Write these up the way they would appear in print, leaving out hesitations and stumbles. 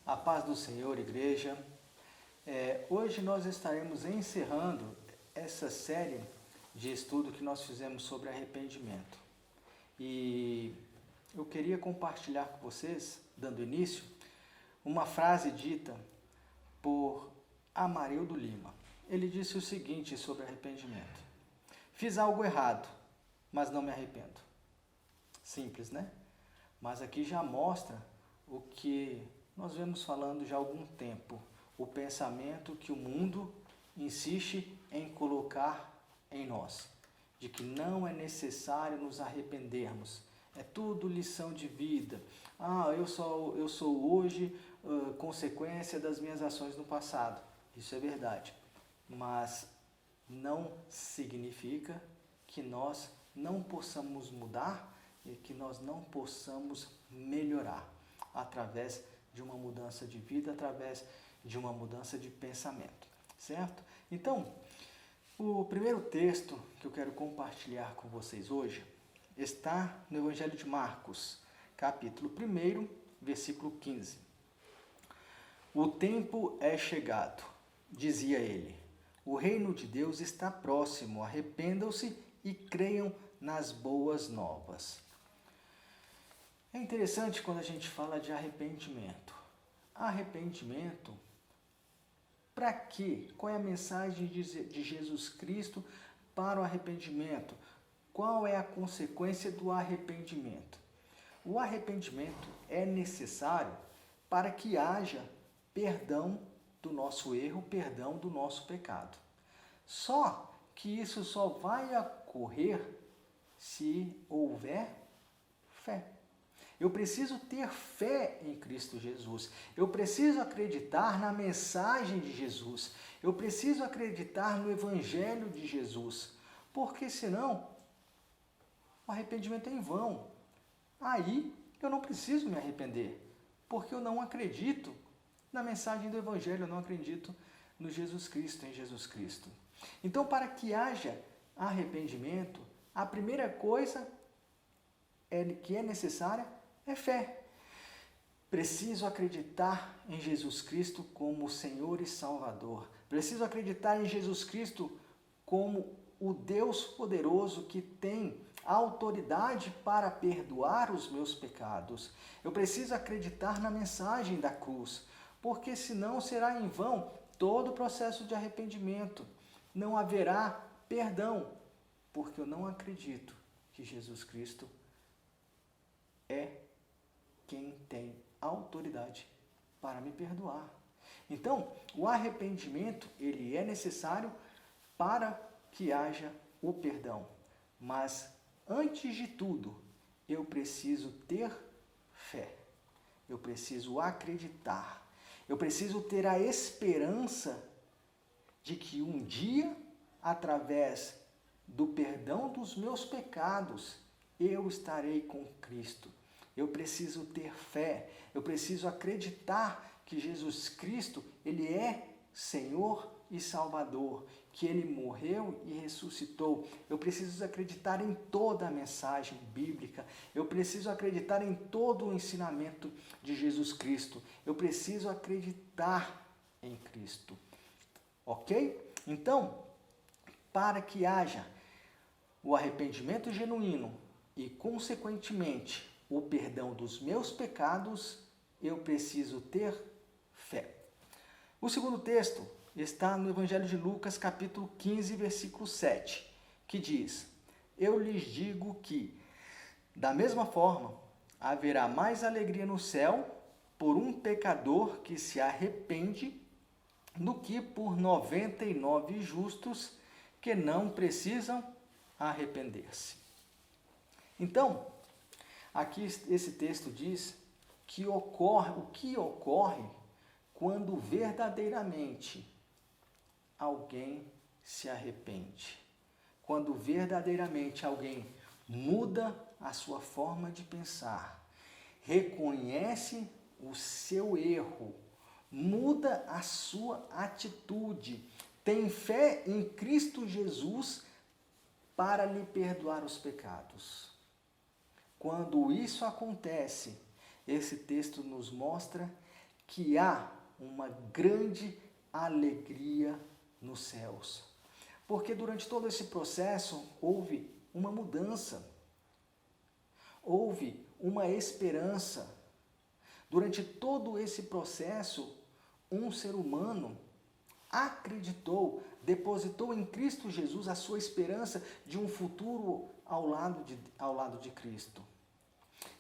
A paz do Senhor, igreja. Hoje nós estaremos encerrando essa série de estudo que nós fizemos sobre arrependimento. E eu queria compartilhar com vocês, dando início, uma frase dita por Amarildo Lima. Ele disse o seguinte sobre arrependimento: fiz algo errado, mas não me arrependo. Simples, né? Mas aqui já mostra o que nós vemos falando já há algum tempo, o pensamento que o mundo insiste em colocar em nós, de que não é necessário nos arrependermos. É tudo lição de vida. Eu sou hoje consequência das minhas ações no passado. Isso é verdade. Mas não significa que nós não possamos mudar e que nós não possamos melhorar através de uma mudança de vida, através de uma mudança de pensamento, certo? Então, o primeiro texto que eu quero compartilhar com vocês hoje está no Evangelho de Marcos, capítulo 1, versículo 15. O tempo é chegado, dizia ele. O reino de Deus está próximo, arrependam-se e creiam nas boas novas. É interessante quando a gente fala de arrependimento. Arrependimento, para quê? Qual é a mensagem de Jesus Cristo para o arrependimento? Qual é a consequência do arrependimento? O arrependimento é necessário para que haja perdão do nosso erro, perdão do nosso pecado. Só que isso só vai ocorrer se houver fé. Eu preciso ter fé em Cristo Jesus. Eu preciso acreditar na mensagem de Jesus. Eu preciso acreditar no Evangelho de Jesus. Porque senão, o arrependimento é em vão. Aí, eu não preciso me arrepender. Porque eu não acredito na mensagem do Evangelho. Eu não acredito no Jesus Cristo, em Jesus Cristo. Então, para que haja arrependimento, a primeira coisa que é necessária é fé. Preciso acreditar em Jesus Cristo como Senhor e Salvador. Preciso acreditar em Jesus Cristo como o Deus poderoso que tem autoridade para perdoar os meus pecados. Eu preciso acreditar na mensagem da cruz, porque senão será em vão todo o processo de arrependimento. Não haverá perdão, porque eu não acredito que Jesus Cristo é quem tem autoridade para me perdoar. Então, o arrependimento, ele é necessário para que haja o perdão. Mas, antes de tudo, eu preciso ter fé. Eu preciso acreditar. Eu preciso ter a esperança de que um dia, através do perdão dos meus pecados, eu estarei com Cristo. Eu preciso ter fé, eu preciso acreditar que Jesus Cristo, Ele é Senhor e Salvador, que Ele morreu e ressuscitou. Eu preciso acreditar em toda a mensagem bíblica, eu preciso acreditar em todo o ensinamento de Jesus Cristo, eu preciso acreditar em Cristo. Ok? Então, para que haja o arrependimento genuíno e, consequentemente, o perdão dos meus pecados, eu preciso ter fé. O segundo texto está no Evangelho de Lucas, capítulo 15, versículo 7, que diz: eu lhes digo que, da mesma forma, haverá mais alegria no céu por um pecador que se arrepende do que por 99 justos que não precisam arrepender-se. Então, aqui esse texto diz que o que ocorre quando verdadeiramente alguém se arrepende. Quando verdadeiramente alguém muda a sua forma de pensar, reconhece o seu erro, muda a sua atitude, tem fé em Cristo Jesus para lhe perdoar os pecados. Quando isso acontece, esse texto nos mostra que há uma grande alegria nos céus. Porque durante todo esse processo houve uma mudança, houve uma esperança. Durante todo esse processo, um ser humano acreditou, depositou em Cristo Jesus a sua esperança de um futuro ao lado de Cristo.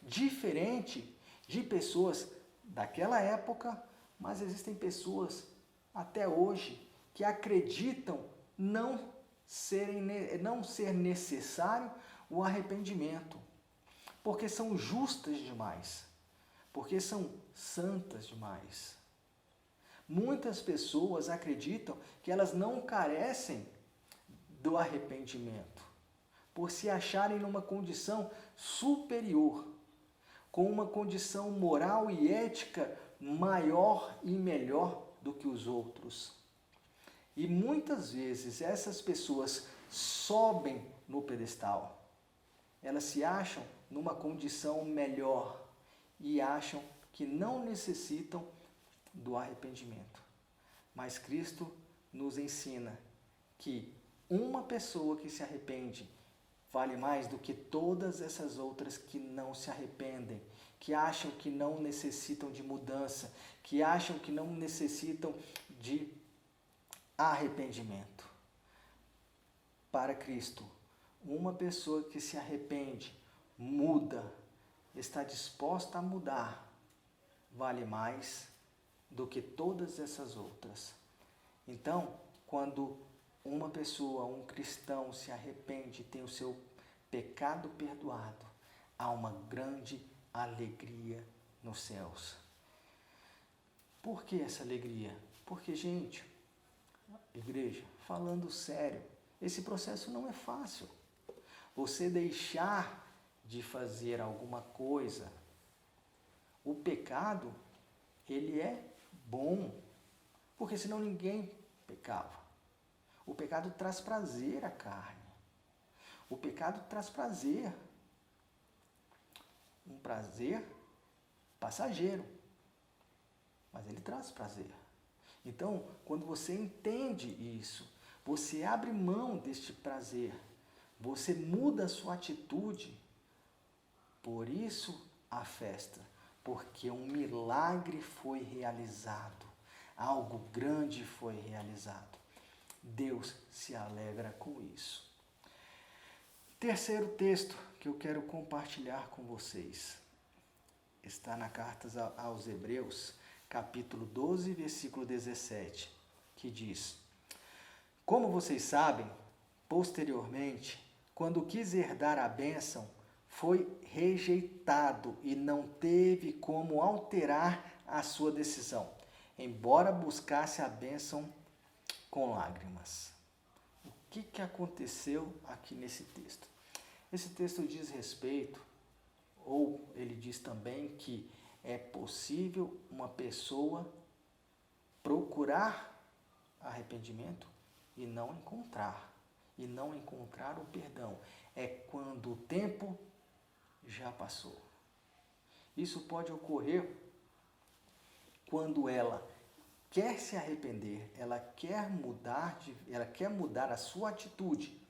Diferente de pessoas daquela época, mas existem pessoas até hoje que acreditam não ser necessário o arrependimento, porque são justas demais, porque são santas demais. Muitas pessoas acreditam que elas não carecem do arrependimento, por se acharem numa condição superior, com uma condição moral e ética maior e melhor do que os outros. E muitas vezes essas pessoas sobem no pedestal. Elas se acham numa condição melhor e acham que não necessitam do arrependimento. Mas Cristo nos ensina que uma pessoa que se arrepende vale mais do que todas essas outras que não se arrependem, que acham que não necessitam de mudança, que acham que não necessitam de arrependimento. Para Cristo, uma pessoa que se arrepende, muda, está disposta a mudar, vale mais do que todas essas outras. Então, quando uma pessoa, um cristão se arrepende e tem o seu pecado perdoado, há uma grande alegria nos céus. Por que essa alegria? Porque, gente, igreja, falando sério, esse processo não é fácil. Você deixar de fazer alguma coisa, o pecado, ele é bom, porque senão ninguém pecava. O pecado traz prazer à carne. O pecado traz prazer. Um prazer passageiro, mas ele traz prazer. Então, quando você entende isso, você abre mão deste prazer, você muda a sua atitude. Por isso a festa, porque um milagre foi realizado, algo grande foi realizado. Deus se alegra com isso. Terceiro texto que eu quero compartilhar com vocês está na carta aos Hebreus, capítulo 12, versículo 17, que diz: Como vocês sabem, posteriormente, quando quis herdar a bênção, foi rejeitado e não teve como alterar a sua decisão, embora buscasse a bênção com lágrimas. O que aconteceu aqui nesse texto? Esse texto diz respeito, ou ele diz também que é possível uma pessoa procurar arrependimento e não encontrar o perdão. É quando o tempo já passou. Isso pode ocorrer quando ela quer se arrepender, ela quer mudar a sua atitude,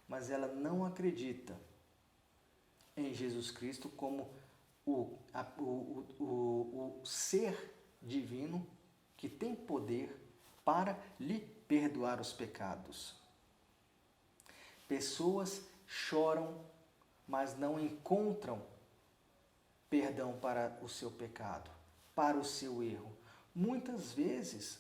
mas ela não acredita em Jesus Cristo como o ser divino que tem poder para lhe perdoar os pecados. Pessoas choram, mas não encontram perdão para o seu pecado, para o seu erro. Muitas vezes,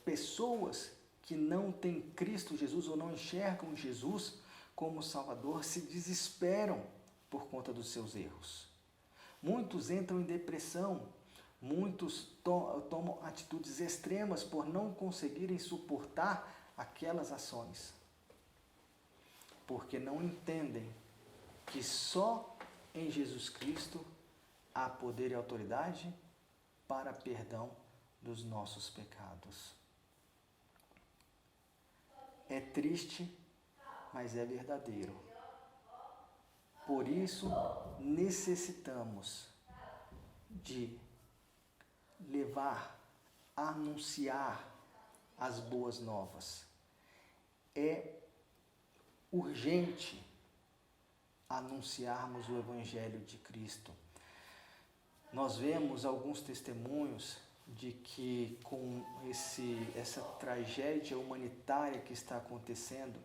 pessoas que não têm Cristo Jesus ou não enxergam Jesus como Salvador se desesperam por conta dos seus erros. Muitos entram em depressão, muitos tomam atitudes extremas por não conseguirem suportar aquelas ações, porque não entendem que só em Jesus Cristo há poder e autoridade para perdão dos nossos pecados. É triste, mas é verdadeiro. Por isso, necessitamos de levar, anunciar as boas novas. É urgente anunciarmos o Evangelho de Cristo. Nós vemos alguns testemunhos de que com essa tragédia humanitária que está acontecendo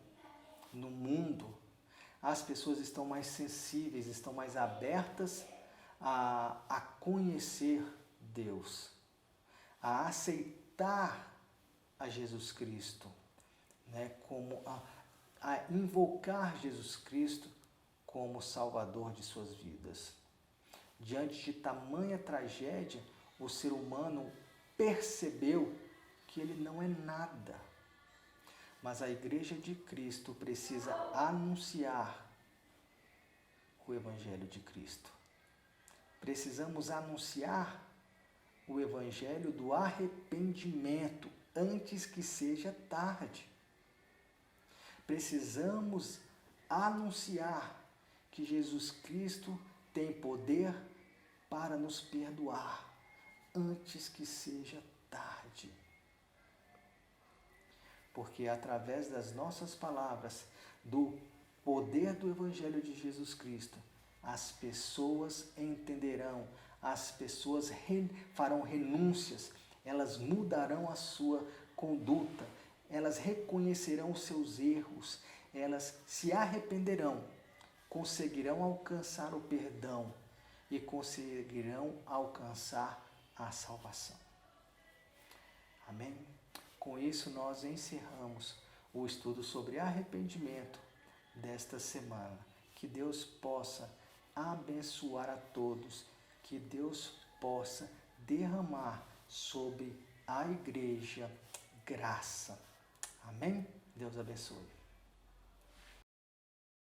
no mundo, as pessoas estão mais sensíveis, estão mais abertas a conhecer Deus, a aceitar a Jesus Cristo, né, como a invocar Jesus Cristo como Salvador de suas vidas. Diante de tamanha tragédia, o ser humano percebeu que ele não é nada. Mas a Igreja de Cristo precisa anunciar o Evangelho de Cristo. Precisamos anunciar o Evangelho do arrependimento antes que seja tarde. Precisamos anunciar que Jesus Cristo tem poder para nos perdoar antes que seja tarde. Porque através das nossas palavras, do poder do Evangelho de Jesus Cristo, as pessoas entenderão, as pessoas farão renúncias, elas mudarão a sua conduta, elas reconhecerão os seus erros, elas se arrependerão, conseguirão alcançar o perdão e conseguirão alcançar a salvação. Amém? Com isso, nós encerramos o estudo sobre arrependimento desta semana. Que Deus possa abençoar a todos, que Deus possa derramar sobre a igreja graça. Amém? Deus abençoe.